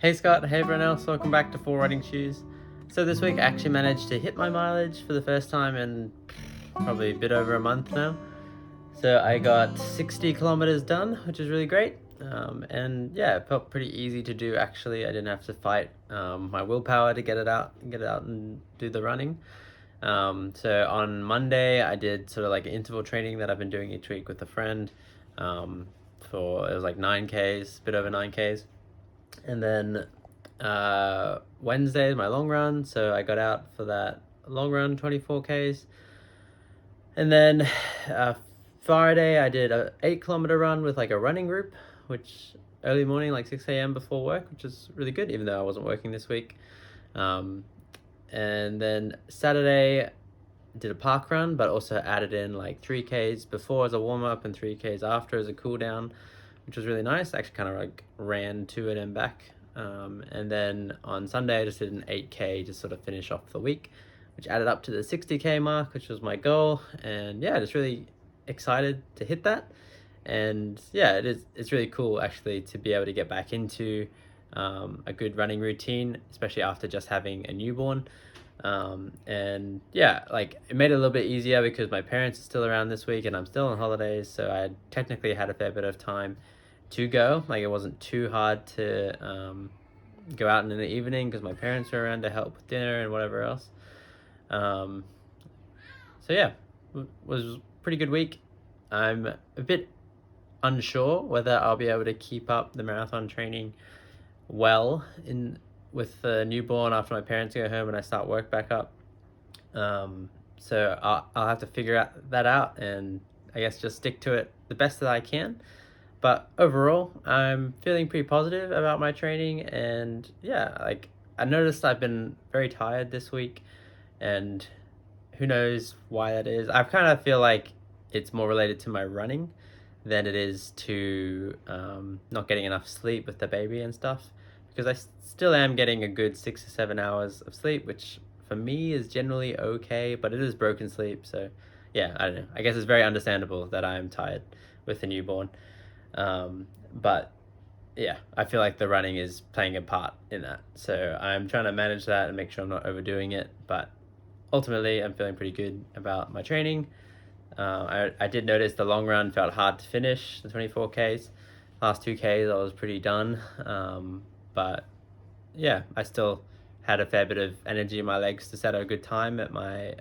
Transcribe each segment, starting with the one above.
Hey Scott, hey everyone else, welcome back to 4 Riding Shoes. So this week I actually managed to hit my mileage for the first time in probably a bit over a month now. So I got 60 kilometers done, which is really great. And yeah, it felt pretty easy to do actually. I didn't have to fight my willpower to get it out and do the running. So on Monday I did sort of like interval training that I've been doing each week with a friend. For it was like 9Ks, a bit over 9Ks. And then Wednesday is my long run, so I got out for that long run, 24Ks. And then Friday I did a 8 kilometer run with like a running group, which early morning, like 6 a.m. before work, which is really good, even though I wasn't working this week. And then Saturday did a park run, but also added in like 3Ks before as a warm up and 3Ks after as a cool down, which was really nice. I actually kind of like ran to it and back. And then on Sunday, I just did an 8K to sort of finish off the week, which added up to the 60K mark, which was my goal. And yeah, just really excited to hit that. And yeah, it's really cool actually to be able to get back into a good running routine, especially after just having a newborn. And yeah, like it made it a little bit easier because my parents are still around this week and I'm still on holidays, so I technically had a fair bit of time to go. Like it wasn't too hard to go out in the evening because my parents were around to help with dinner and whatever else. Um, so yeah, was pretty good week. I'm a bit unsure whether I'll be able to keep up the marathon training well in with the newborn after my parents go home and I start work back up. So I'll have to figure that out and I guess just stick to it the best that I can. But overall, I'm feeling pretty positive about my training. And yeah, like I noticed I've been very tired this week, and who knows why that is. I kind of feel like it's more related to my running than it is to not getting enough sleep with the baby and stuff, because I still am getting a good 6 or 7 hours of sleep, which for me is generally okay, but it is broken sleep. So yeah, I don't know. I guess it's very understandable that I'm tired with a newborn. But yeah, I feel like the running is playing a part in that. So I'm trying to manage that and make sure I'm not overdoing it. But ultimately, I'm feeling pretty good about my training. I did notice the long run felt hard to finish, the 24Ks. Last 2Ks, I was pretty done. But yeah, I still had a fair bit of energy in my legs to set a good time at my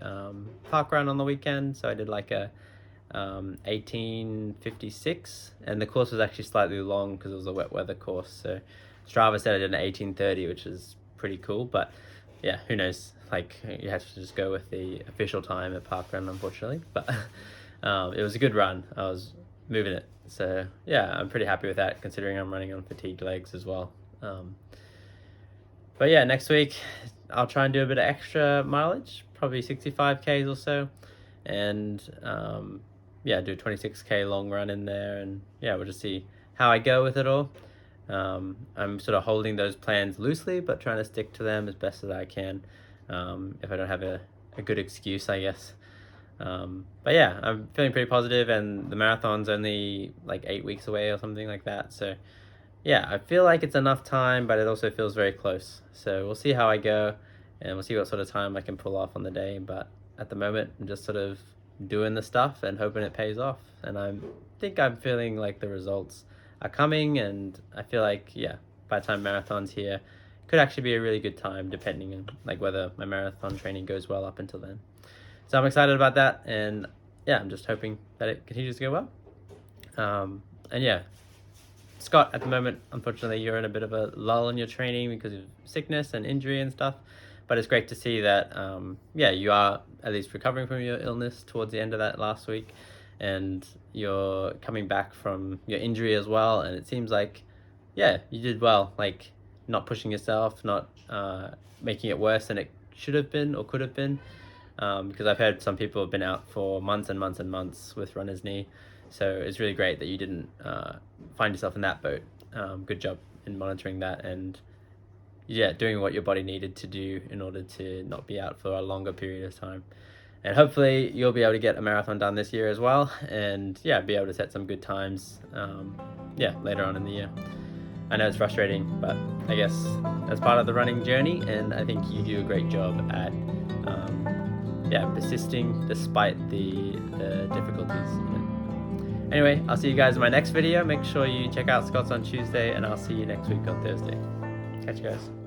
park run on the weekend. So I did like a 18:56, and the course was actually slightly long because it was a wet weather course. So Strava said I did an 18:30, which is pretty cool. But yeah, who knows? Like you have to just go with the official time at parkrun, unfortunately. But it was a good run. I was moving it. So yeah, I'm pretty happy with that considering I'm running on fatigued legs as well. But yeah, next week I'll try and do a bit of extra mileage, probably 65Ks or so, and yeah, do a 26K long run in there, and yeah, we'll just see how I go with it all. I'm sort of holding those plans loosely, but trying to stick to them as best as I can, if I don't have a good excuse, I guess. But yeah, I'm feeling pretty positive, and the marathon's only like 8 weeks away or something like that. So yeah, I feel like it's enough time, but it also feels very close. So we'll see how I go, and we'll see what sort of time I can pull off on the day. But at the moment, I'm just sort of doing the stuff and hoping it pays off. And I think I'm feeling like the results are coming, and I feel like yeah, by the time marathon's here, could actually be a really good time, depending on like whether my marathon training goes well up until then. So I'm excited about that, and yeah, I'm just hoping that it continues to go well. And yeah, Scott, at the moment, unfortunately, you're in a bit of a lull in your training because of sickness and injury and stuff. But it's great to see that, yeah, you are at least recovering from your illness towards the end of that last week, and you're coming back from your injury as well. And it seems like, yeah, you did well, like not pushing yourself, not making it worse than it should have been or could have been. Because I've heard some people have been out for months and months and months with runner's knee. So it's really great that you didn't find yourself in that boat. Good job in monitoring that and yeah, doing what your body needed to do in order to not be out for a longer period of time. And hopefully you'll be able to get a marathon done this year as well, and yeah, be able to set some good times, yeah, later on in the year. I know it's frustrating, but I guess that's part of the running journey, and I think you do a great job at persisting despite the difficulties. Anyway, I'll see you guys in my next video. Make sure you check out Scott's on Tuesday, and I'll see you next week on Thursday. Catch you guys.